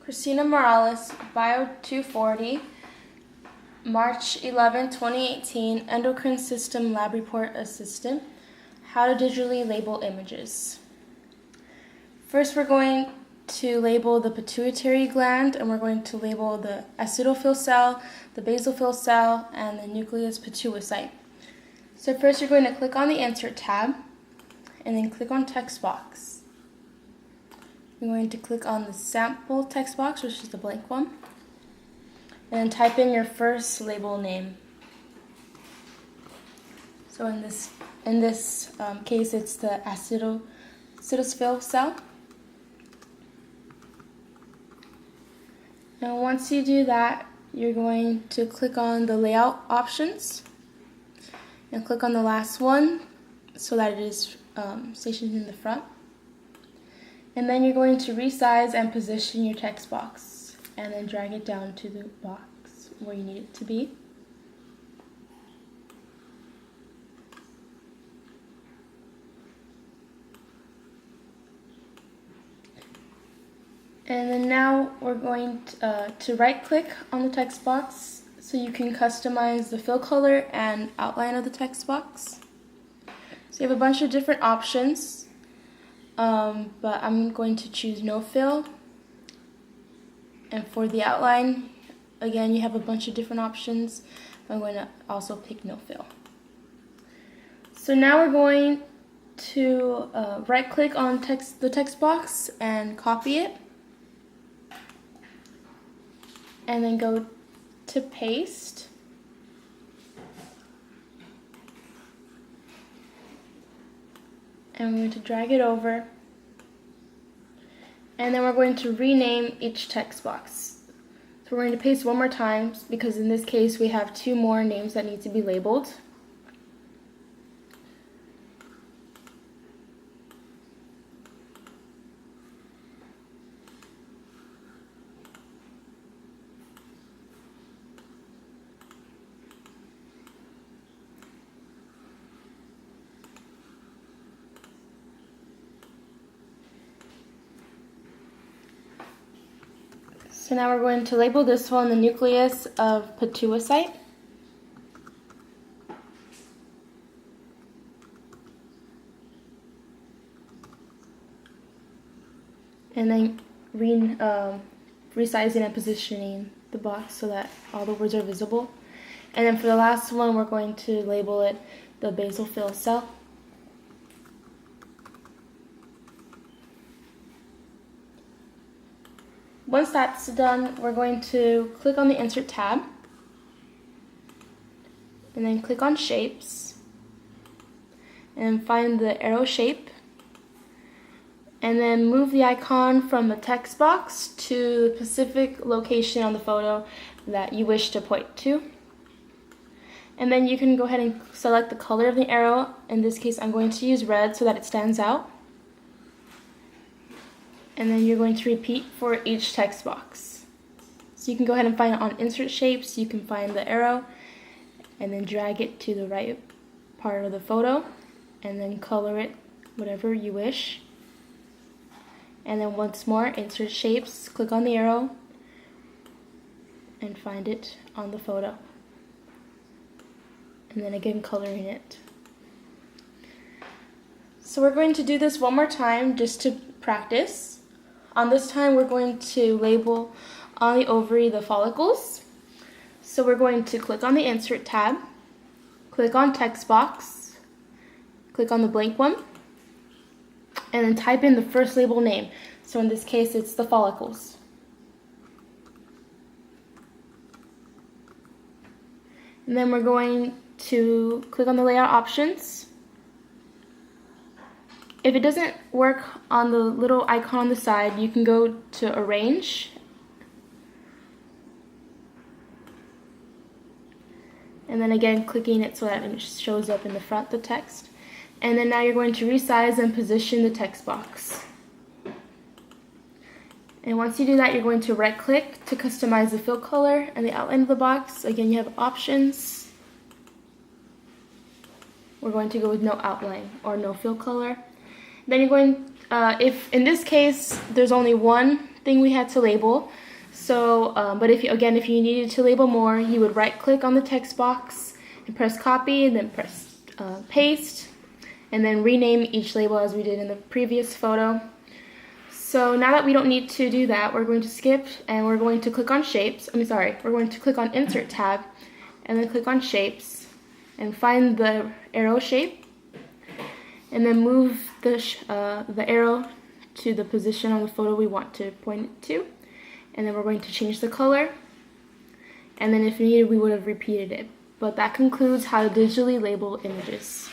CMorales, Bio 240, March 11, 2018, Endocrine System Lab Report Assistant, How to Digitally Label Images. First, we're going to label the pituitary gland, and we're going to label the acidophil cell, the basophil cell, and the nucleus pituocyte. So first, you're going to click on the Insert tab, and then click on Text Box. You're going to click on the sample text box, which is the blank one, and then type in your first label name. So in this case, it's the acidophil cell. And once you do that, you're going to click on the layout options and click on the last one so that it is stationed in the front. And then you're going to resize and position your text box and then drag it down to the box where you need it to be. And then now we're going to right click on the text box so you can customize the fill color and outline of the text box. So you have a bunch of different options. But I'm going to choose no fill, and for the outline, again, you have a bunch of different options. I'm going to also pick no fill. So now we're going to right click on the text box and copy it, and then go to paste. And I'm going to drag it over, and then we're going to rename each text box. So we're going to paste one more time because in this case we have two more names that need to be labeled. So now we're going to label this one the nucleus of pituocyte. And then resizing and positioning the box so that all the words are visible. And then for the last one, we're going to label it the basophil cell. Once that's done, we're going to click on the Insert tab, and then click on Shapes, and find the arrow shape, and then move the icon from the text box to the specific location on the photo that you wish to point to. And then you can go ahead and select the color of the arrow. In this case, I'm going to use red so that it stands out. And then you're going to repeat for each text box. So you can go ahead and find it on Insert Shapes, you can find the arrow, and then drag it to the right part of the photo, and then color it whatever you wish. And then once more, Insert Shapes, click on the arrow, and find it on the photo. And then again, coloring it. So we're going to do this one more time just to practice. On this time, we're going to label on the ovary the follicles. So we're going to click on the Insert tab, click on Text Box, click on the blank one, and then type in the first label name. So in this case, it's the follicles. And then we're going to click on the layout options. If it doesn't work on the little icon on the side, you can go to Arrange, and then again clicking it so that it shows up in the front, the text. And then now you're going to resize and position the text box. And once you do that, you're going to right click to customize the fill color and the outline of the box. Again, you have options. We're going to go with no outline or no fill color. Then you're going, if in this case there's only one thing we had to label. So, but if you needed to label more, you would right-click on the text box and press copy, and then press paste, and then rename each label as we did in the previous photo. So now that we don't need to do that, we're going to skip and we're going to click on shapes. We're going to click on Insert tab and then click on Shapes and find the arrow shape, and then move the arrow to the position on the photo we want to point it to. And then we're going to change the color, and then if needed we would have repeated it. But that concludes how to digitally label images.